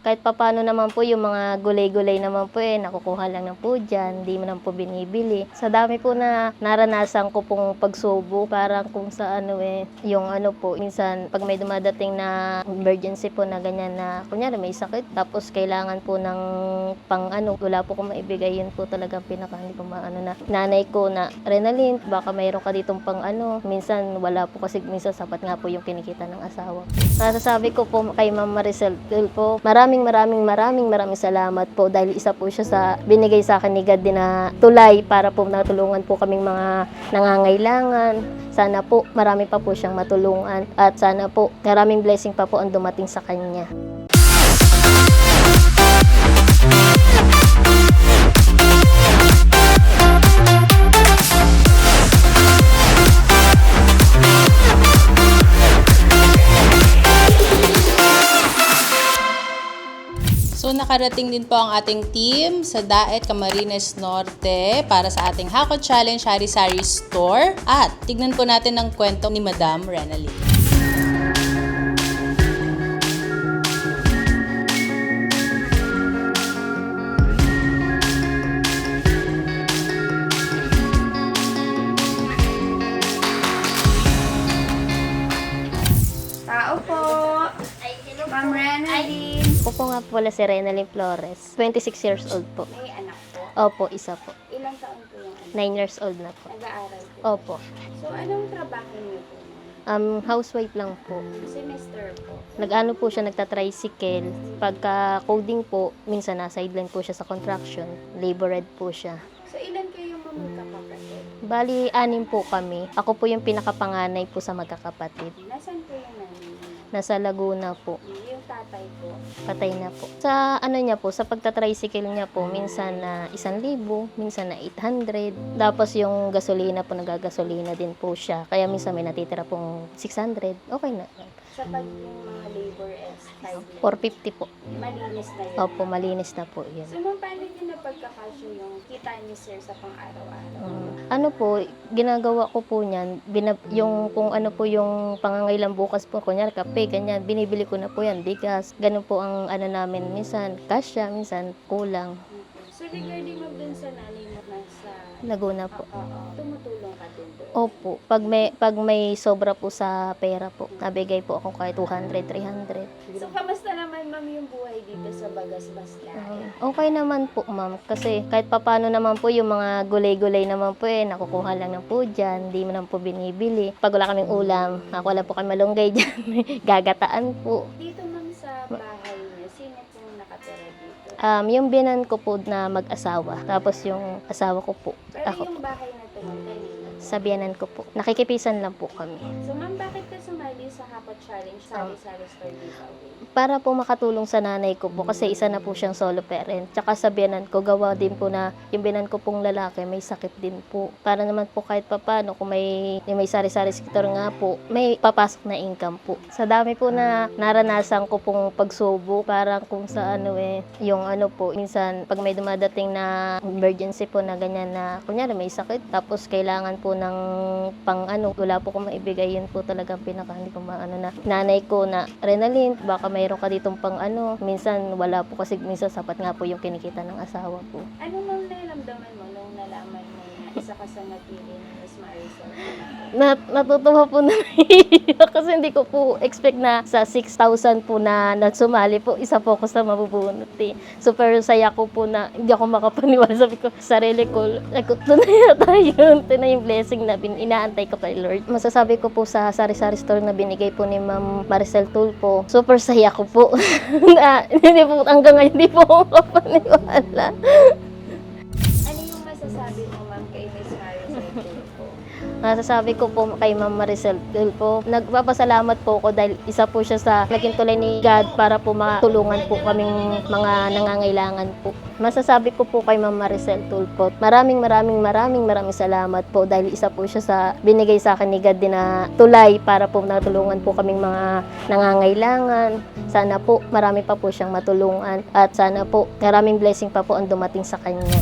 Kahit papaano naman po yung mga gulay-gulay naman po nakukuha lang na po dyan, hindi mo naman po binibili. Sa dami po na naranasan ko pong pagsubo, parang kung sa yung po, minsan pag may dumadating na emergency po na ganyan na, kunyari may sakit, tapos kailangan po ng wala po kung maibigay, yun po talagang hindi ko na nanay ko na Renalyn, baka mayroon ka ditong minsan wala po kasi minsan sapat nga po yung kinikita ng asawa. Masasabi ko po kay Ma'am Maricel po, maraming salamat po dahil isa po siya sa binigay sa akin ni God din na tulay para po natulungan po kaming mga nangangailangan. Sana po marami pa po siyang matulungan at sana po maraming blessing pa po ang dumating sa kanya. So nakarating din po ang ating team sa Daet Camarines Norte para sa ating Hako Challenge Sari-Sari Store at tignan po natin ang kwento ni Madam Renalyn. Tao po! Ma'am Renalyn! Ako po nga pala si Renalyn Flores, 26 years old po. May anak po. Opo, isa po. Ilang taon po yung anak? 9 years old na po. Nag-aaral po. Opo. So, anong trabaho niyo po? Housewife lang po. Semester po. Nag-ano po siya, nagtatricycle. Pagka coding po, minsan na sideline po siya sa construction. Labored po siya. So, ilan kayo magkakapatid? Bali, 6 po kami. Ako po yung pinakapanganay po sa magkakapatid. Nasaan po yung nanay niyo? Nasa Laguna po. Yung tatay po? Patay na po. Sa niya po, sa pagtatricycle niya po, minsan na 1,000, minsan na 800. Tapos yung gasolina po, nagagasolina din po siya. Kaya minsan may natitira pong 600. Okay na. Sa pag yung mga labor is 450 po. malinis na yun. Opo, malinis na po yun. So, ma'am, paano din na pagkakasya yung kita niyo, sir, sa pang-araw-araw? Ano po, ginagawa ko po niyan, yung kung ano po yung pangangailang bukas po, kunyari kape, ganyan, binibili ko na po yan, bigas. Ganun po ang namin, minsan kasya, minsan kulang. So, regarding mo dun sa nanay mo nasa Laguna po. tumutulong ka din doon? Opo, pag may sobra po sa pera po, nabigay po ako kahit 200, 300. So, kamusta naman, ma'am, yung buhay dito sa Bagasbaslan? Okay naman po, ma'am. Kasi kahit papano naman po yung mga gulay-gulay naman po nakukuha lang na po dyan. Hindi mo naman po binibili. Pag wala kaming ulam, ako lang po kami malunggay dyan. Gagataan po. Dito, ma'am, sa bahay niyo, sino pong nakatira dito? Yung binan ko po na mag-asawa. Tapos yung asawa ko po. Pero Ako yung bahay na to, ma'am, kanina. sa biyanan ko po. Nakikipisan lang po kami. So, ma'am, bakit ka sumali sa Hako Challenge Sari-Sari Store giveaway? Para po makatulong sa nanay ko po kasi isa na po siyang solo parent. Tsaka sa biyanan ko, gawa din po na yung biyanan ko pong lalaki may sakit din po. Para naman po kahit papano kung may sari-sari sector nga po, may papasok na income po. Sa dami po na naranasan ko pong pagsubo, parang kung sa yung po, minsan pag may dumadating na emergency po na ganyan na, kunyari may sakit, tapos kailangan po ng wala po kung maibigay, yun po talagang hindi ko na nanay ko na Renalyn, baka mayroon ka ditong minsan wala po kasi minsan sapat nga po yung kinikita ng asawa po. Ano ma'am nararamdaman mo nung nalaman mo na isa ka sa napili ni Miss Maricel? Natutuwa po na naiiyak kasi hindi ko po expect na sa 6,000 po na sumali po, isa po ako sa mabubunot Super saya ko po na hindi ako makapaniwala. Sabi ko sa sarili ko, ito na yata yun. Ito na yung blessing na inaantay ko kay Lord. Masasabi ko po sa sari-sari store na binigay po ni Ma'am Maricel Tulfo, super saya ko po. Hindi po, hanggang ngayon hindi po ako makapaniwala. Ano yung masasabi mo, ma'am, kay Miss Maricel Tulfo? Masasabi ko po kay Ma'am Maricel po, nagpapasalamat po ako dahil isa po siya sa naging tulay ni God para po matulungan po kaming mga nangangailangan po. Masasabi ko po kay Ma'am Maricel Tulfo, maraming salamat po dahil isa po siya sa binigay sa akin ni God din na tulay para po natulungan po kaming mga nangangailangan. Sana po marami pa po siyang matulungan at sana po maraming blessing pa po ang dumating sa kanya.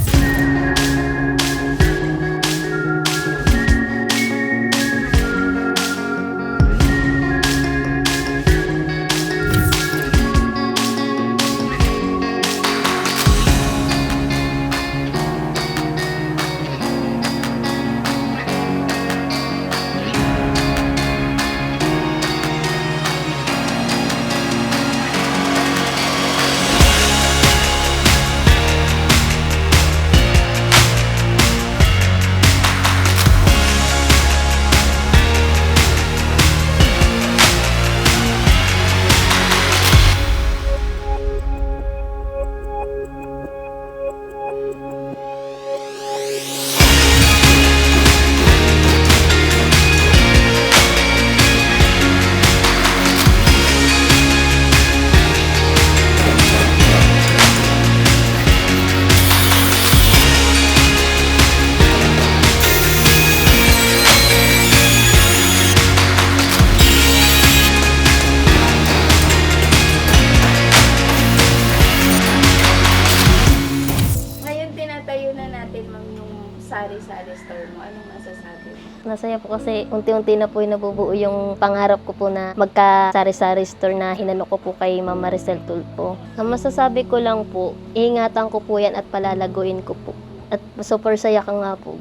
sari-sari store mo, anong masasabi mo? Masaya po kasi unti-unti na po yung nabubuo yung pangarap ko po na magka-sari-sari store na hinanok ko po kay Ma'am Maricel Tulfo. Ang masasabi ko lang po, iingatan ko po yan at palalaguin ko po. At super saya ka nga po.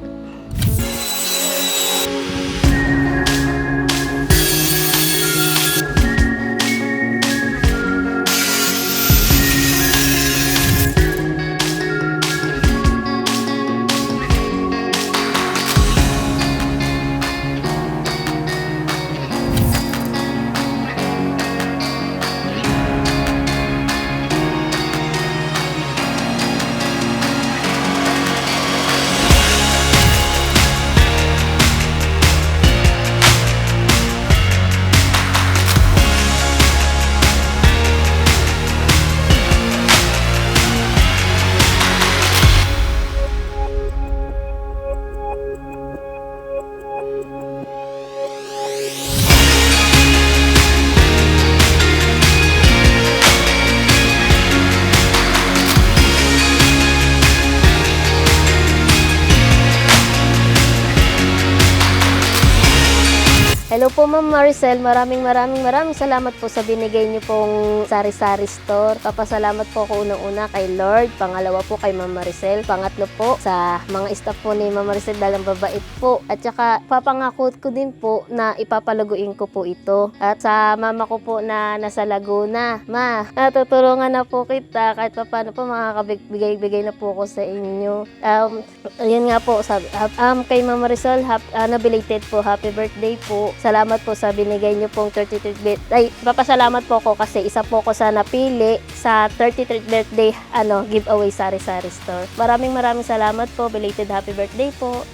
Hello po Ma'am Maricel, maraming salamat po sa binigay niyo pong sari-sari store. Papasalamat po ako unang-una kay Lord, pangalawa po kay Ma'am Maricel, pangatlo po sa mga staff po ni Ma'am Maricel dahil babait po. At saka papangako ko din po na ipapalaguin ko po ito. At sa mama ko po na nasa Laguna, Ma, natutulungan na po kita kahit paano po makakabigay-bigay na po ako sa inyo. Ayun nga po, sabi, kay Ma'am Maricel, belated po, happy birthday po. Salamat po sa binigay niyo pong 33rd birthday. Papasalamat po ako kasi isa po ako sa napili sa 33rd birthday giveaway sari-sari store. Maraming salamat po. Belated happy birthday po.